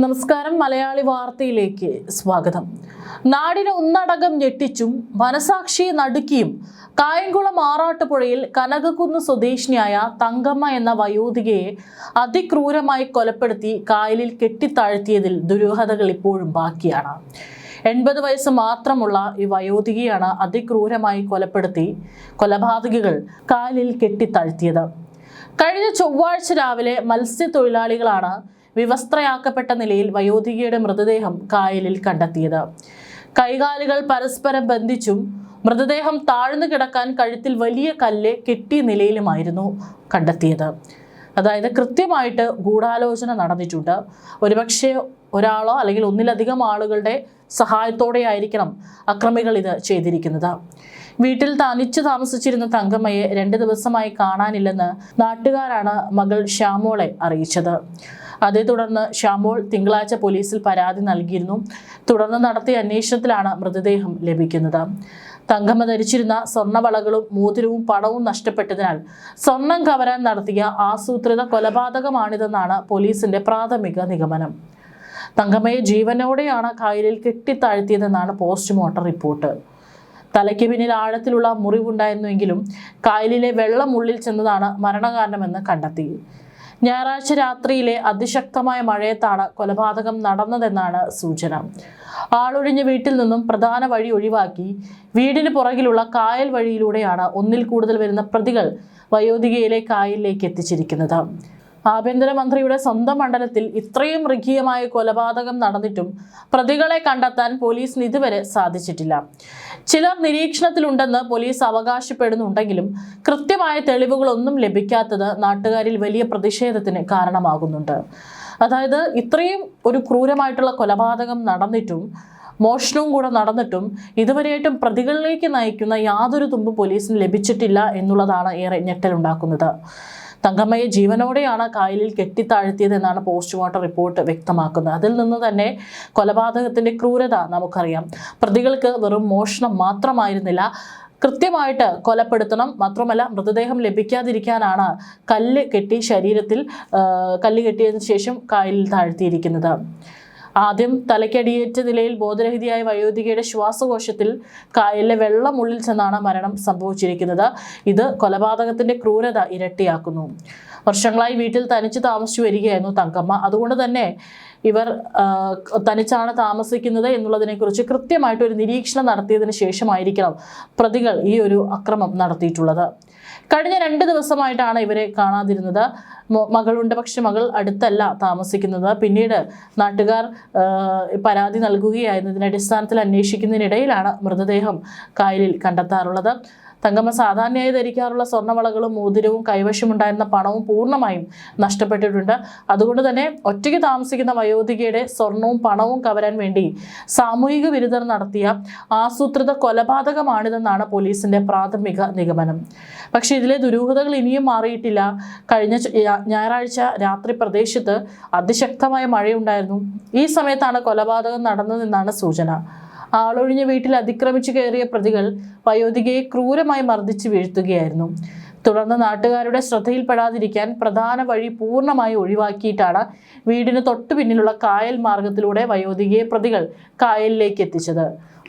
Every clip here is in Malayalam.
നമസ്കാരം. മലയാളി വാർത്തയിലേക്ക് സ്വാഗതം. നാടിനെ ഒന്നടങ്കം ഞെട്ടിച്ചും മനസാക്ഷിയെ നടുക്കിയും കായംകുളം ആറാട്ടുപുഴയിൽ കനകക്കുന്ന് സ്വദേശിനിയായ തങ്കമ്മ എന്ന വയോധികയെ അതിക്രൂരമായി കൊലപ്പെടുത്തി കായലിൽ കെട്ടിത്താഴ്ത്തിയതിൽ ദുരൂഹതകൾ ഇപ്പോഴും ബാക്കിയാണ്. 80 വയസ്സ് മാത്രമുള്ള ഈ വയോധികയാണ് അതിക്രൂരമായി കൊലപ്പെടുത്തി കൊലപാതകികൾ കായലിൽ കെട്ടിത്താഴ്ത്തിയത്. കഴിഞ്ഞ ചൊവ്വാഴ്ച രാവിലെ മത്സ്യത്തൊഴിലാളികളാണ് വിവസ്ത്രയാക്കപ്പെട്ട നിലയിൽ വയോധികയുടെ മൃതദേഹം കായലിൽ കണ്ടെത്തിയത്. കൈകാലുകൾ പരസ്പരം ബന്ധിച്ചും മൃതദേഹം താഴ്ന്നു കിടക്കാൻ കഴുത്തിൽ വലിയ കല്ല് കെട്ടിയ നിലയിലുമായിരുന്നു കണ്ടെത്തിയത്. അതായത് കൃത്യമായിട്ട് ഗൂഢാലോചന നടന്നിട്ടുണ്ട്. ഒരുപക്ഷെ ഒരാളോ അല്ലെങ്കിൽ ഒന്നിലധികം ആളുകളുടെ സഹായത്തോടെ ആയിരിക്കണം അക്രമികൾ ഇത് ചെയ്തിരിക്കുന്നത്. വീട്ടിൽ തനിച്ചു താമസിച്ചിരുന്ന തങ്കമ്മയെ 2 ദിവസമായി കാണാനില്ലെന്ന് നാട്ടുകാരാണ് മകൾ ശ്യാമോളെ അറിയിച്ചത്. അതേ തുടർന്ന് ശ്യാമോൾ തിങ്കളാഴ്ച പോലീസിൽ പരാതി നൽകിയിരുന്നു. തുടർന്ന് നടത്തിയ അന്വേഷണത്തിലാണ് മൃതദേഹം ലഭിക്കുന്നത്. തങ്കമ്മ ധരിച്ചിരുന്ന സ്വർണ്ണവളകളും മോതിരവും പണവും നഷ്ടപ്പെട്ടതിനാൽ സ്വർണം കവരാൻ നടത്തിയ ആസൂത്രിത കൊലപാതകമാണിതെന്നാണ് പോലീസിന്റെ പ്രാഥമിക നിഗമനം. തങ്കമ്മയെ ജീവനോടെയാണ് കായലിൽ കെട്ടിത്താഴ്ത്തിയതെന്നാണ് പോസ്റ്റ്മോർട്ടം റിപ്പോർട്ട്. തലയ്ക്ക് പിന്നിൽ ആഴത്തിലുള്ള മുറിവുണ്ടായിരുന്നുവെങ്കിലും കായലിലെ വെള്ളം ഉള്ളിൽ ചെന്നതാണ് മരണകാരണമെന്ന് കണ്ടെത്തി. ഞായറാഴ്ച രാത്രിയിലെ അതിശക്തമായ മഴയത്താണ് കൊലപാതകം നടന്നതെന്നാണ് സൂചന. ആളൊഴിഞ്ഞ വീട്ടിൽ നിന്നും പ്രധാന വഴി ഒഴിവാക്കി വീടിന് പുറകിലുള്ള കായൽ വഴിയിലൂടെയാണ് ഒന്നിൽ കൂടുതൽ വരുന്ന പ്രതികൾ വയോധികയിലെ കായലിലേക്ക് എത്തിച്ചിരിക്കുന്നത്. ആഭ്യന്തരമന്ത്രിയുടെ സ്വന്തം മണ്ഡലത്തിൽ ഇത്രയും മൃഗീയമായ കൊലപാതകം നടന്നിട്ടും പ്രതികളെ കണ്ടെത്താൻ പോലീസിന് ഇതുവരെ സാധിച്ചിട്ടില്ല. ചിലർ നിരീക്ഷണത്തിലുണ്ടെന്ന് പോലീസ് അവകാശപ്പെടുന്നുണ്ടെങ്കിലും കൃത്യമായ തെളിവുകളൊന്നും ലഭിക്കാത്തത് നാട്ടുകാരിൽ വലിയ പ്രതിഷേധത്തിന് കാരണമാകുന്നുണ്ട്. അതായത് ഇത്രയും ഒരു ക്രൂരമായിട്ടുള്ള കൊലപാതകം നടന്നിട്ടും മോഷണവും കൂടെ നടന്നിട്ടും ഇതുവരെയായിട്ടും പ്രതികളിലേക്ക് നയിക്കുന്ന യാതൊരു തുമ്പും പോലീസിന് ലഭിച്ചിട്ടില്ല എന്നുള്ളതാണ് ഏറെ ഞെട്ടലുണ്ടാക്കുന്നത്. തങ്കമ്മയെ ജീവനോടെയാണ് കായലിൽ കെട്ടിത്താഴ്ത്തിയതെന്നാണ് പോസ്റ്റ്മോർട്ടം റിപ്പോർട്ട് വ്യക്തമാക്കുന്നത്. അതിൽ നിന്ന് തന്നെ കൊലപാതകത്തിന്റെ ക്രൂരത നമുക്കറിയാം. പ്രതികൾക്ക് വെറും മോഷണം മാത്രമായിരുന്നില്ല, കൃത്യമായിട്ട് കൊലപ്പെടുത്തണം. മാത്രമല്ല മൃതദേഹം ലഭിക്കാതിരിക്കാനാണ് കല്ല് കെട്ടി ശരീരത്തിൽ കല്ല് കെട്ടിയതിനു ശേഷം കായലിൽ താഴ്ത്തിയിരിക്കുന്നത്. ആദ്യം തലയ്ക്കടിയേറ്റ നിലയിൽ ബോധരഹിതയായ വയോധികയുടെ ശ്വാസകോശത്തിൽ കായലിലെ വെള്ളം ഉള്ളിൽ ചെന്നാണ് മരണം സംഭവിച്ചിരിക്കുന്നത്. ഇത് കൊലപാതകത്തിന്റെ ക്രൂരത ഇരട്ടിയാക്കുന്നു. വർഷങ്ങളായി വീട്ടിൽ തനിച്ച് താമസിച്ചു വരികയായിരുന്നു തങ്കമ്മ. അതുകൊണ്ട് തന്നെ ഇവർ തനിച്ചാണ് താമസിക്കുന്നത് എന്നുള്ളതിനെക്കുറിച്ച് കൃത്യമായിട്ട് ഒരു നിരീക്ഷണം നടത്തിയതിനു ശേഷമായിരിക്കണം പ്രതികൾ ഈ ഒരു അക്രമം നടത്തിയിട്ടുള്ളത്. കഴിഞ്ഞ 2 ദിവസമായിട്ടാണ് ഇവരെ കാണാതിരുന്നത്. മകളുണ്ട്, പക്ഷെ മകൾ അടുത്തല്ല താമസിക്കുന്നത്. പിന്നീട് നാട്ടുകാർ പരാതി നൽകുകയായിരുന്നു. ഇതിന്റെ അടിസ്ഥാനത്തിൽ അന്വേഷിക്കുന്നതിനിടയിലാണ് മൃതദേഹം കായലിൽ കണ്ടെത്താറുള്ളത്. തങ്കമ്മ സാധാരണയായി ധരിക്കാറുള്ള സ്വർണ്ണവളകളും മോതിരവും കൈവശമുണ്ടായിരുന്ന പണവും പൂർണ്ണമായും നഷ്ടപ്പെട്ടിട്ടുണ്ട്. അതുകൊണ്ട് തന്നെ ഒറ്റയ്ക്ക് താമസിക്കുന്ന വയോധികയുടെ സ്വർണവും പണവും കവരാൻ വേണ്ടി സാമൂഹിക വിരുദ്ധർ നടത്തിയ ആസൂത്രിത കൊലപാതകമാണിതെന്നാണ് പോലീസിന്റെ പ്രാഥമിക നിഗമനം. പക്ഷെ ഇതിലെ ദുരൂഹതകൾ ഇനിയും മാറിയിട്ടില്ല. കഴിഞ്ഞ ഞായറാഴ്ച രാത്രി പ്രദേശത്ത് അതിശക്തമായ മഴയുണ്ടായിരുന്നു. ഈ സമയത്താണ് കൊലപാതകം നടന്നതെന്നാണ് സൂചന. ആളൊഴിഞ്ഞ വീട്ടിൽ അതിക്രമിച്ചു കയറിയ പ്രതികൾ വയോധികയെ ക്രൂരമായി മർദ്ദിച്ച് വീഴ്ത്തുകയായിരുന്നു. തുടർന്ന് നാട്ടുകാരുടെ ശ്രദ്ധയിൽപ്പെടാതിരിക്കാൻ പ്രധാന വഴി പൂർണ്ണമായി ഒഴിവാക്കിയിട്ടാണ് വീടിന് തൊട്ടു പിന്നിലുള്ള കായൽ മാർഗത്തിലൂടെ വയോധികയെ പ്രതികൾ കായലിലേക്ക് എത്തിച്ചത്.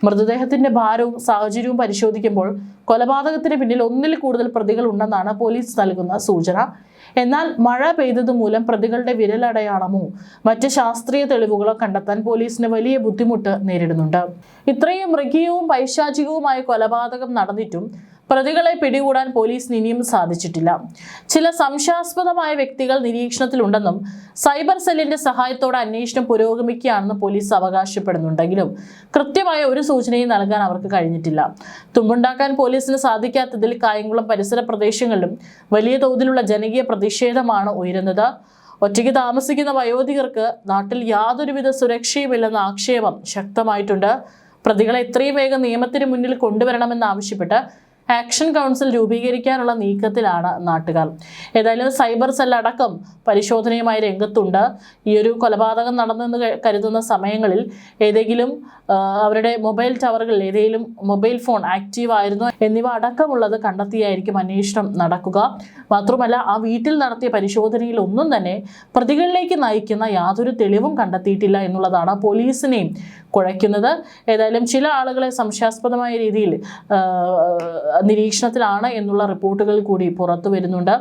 മൃതദേഹത്തിന്റെ ഭാരവും സാഹചര്യവും പരിശോധിക്കുമ്പോൾ കൊലപാതകത്തിന് പിന്നിൽ 1ൽ കൂടുതൽ പ്രതികൾ ഉണ്ടെന്നാണ് പോലീസ് നൽകുന്ന സൂചന. എന്നാൽ മഴ പെയ്തത് മൂലം പ്രതികളുടെ വിരലടയാളമോ മറ്റ് ശാസ്ത്രീയ തെളിവുകളോ കണ്ടെത്താൻ പോലീസിന് വലിയ ബുദ്ധിമുട്ട് നേരിടുന്നുണ്ട്. ഇത്രയും മൃഗീയവും പൈശാചികവുമായ കൊലപാതകം നടന്നിട്ടും പ്രതികളെ പിടികൂടാൻ പോലീസിന് ഇനിയും സാധിച്ചിട്ടില്ല. ചില സംശയാസ്പദമായ വ്യക്തികൾ നിരീക്ഷണത്തിലുണ്ടെന്നും സൈബർ സെല്ലിന്റെ സഹായത്തോടെ അന്വേഷണം പുരോഗമിക്കുകയാണെന്ന് പോലീസ് അവകാശപ്പെടുന്നുണ്ടെങ്കിലും കൃത്യമായ ഒരു സൂചനയും നൽകാൻ അവർക്ക് കഴിഞ്ഞിട്ടില്ല. തുമ്പുണ്ടാക്കാൻ പോലീസിന് സാധിക്കാത്തതിൽ കായംകുളം പരിസര പ്രദേശങ്ങളിലും വലിയ തോതിലുള്ള ജനകീയ പ്രതിഷേധമാണ് ഉയരുന്നത്. ഒറ്റയ്ക്ക് താമസിക്കുന്ന വയോധികർക്ക് നാട്ടിൽ യാതൊരുവിധ സുരക്ഷയുമില്ലെന്ന ആക്ഷേപം ശക്തമായിട്ടുണ്ട്. പ്രതികളെ എത്രയും വേഗം നിയമത്തിന് മുന്നിൽ കൊണ്ടുവരണമെന്നാവശ്യപ്പെട്ട് ആക്ഷൻ കൗൺസിൽ രൂപീകരിക്കാനുള്ള നീക്കത്തിലാണ് നാട്ടുകാർ. ഏതായാലും സൈബർ സെൽ അടക്കം പരിശോധനയുമായി രംഗത്തുണ്ട്. ഈ ഒരു കൊലപാതകം നടന്നെന്ന് കരുതുന്ന സമയങ്ങളിൽ ഏതെങ്കിലും അവരുടെ മൊബൈൽ ടവറുകളിൽ ഏതെങ്കിലും മൊബൈൽ ഫോൺ ആക്റ്റീവ് ആയിരുന്നു എന്നിവ അടക്കമുള്ളത് കണ്ടെത്തിയായിരിക്കും അന്വേഷണം നടക്കുക. മാത്രമല്ല, ആ വീട്ടിൽ നടത്തിയ പരിശോധനയിൽ ഒന്നും തന്നെ പ്രതികളിലേക്ക് നയിക്കുന്ന യാതൊരു തെളിവും കണ്ടെത്തിയിട്ടില്ല എന്നുള്ളതാണ് പോലീസിനെയും കുഴയ്ക്കുന്നത്. ഏതായാലും ചില ആളുകളെ സംശയാസ്പദമായ രീതിയിൽ നിരീക്ഷണത്തിലാണ് എന്നുള്ള റിപ്പോർട്ടുകൾ കൂടി പുറത്തു വരുന്നുണ്ട്.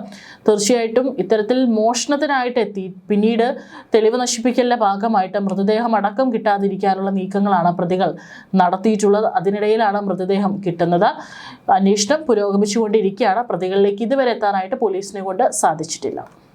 തീർച്ചയായിട്ടും ഇത്തരത്തിൽ മോഷണത്തിനായിട്ട് എത്തി പിന്നീട് തെളിവ് നശിപ്പിക്കലിന്റെ ഭാഗമായിട്ട് മൃതദേഹം അടക്കം കിട്ടാതിരിക്കാനുള്ള നീക്കങ്ങളാണ് പ്രതികൾ നടത്തിയിട്ടുള്ളത്. അതിനിടയിലാണ് മൃതദേഹം കിട്ടുന്നത്. അന്വേഷണം പുരോഗമിച്ചുകൊണ്ടിരിക്കുകയാണ്. പ്രതികളിലേക്ക് ഇതുവരെ എത്താനായിട്ട് പോലീസിനെ കൊണ്ട് സാധിച്ചിട്ടില്ല.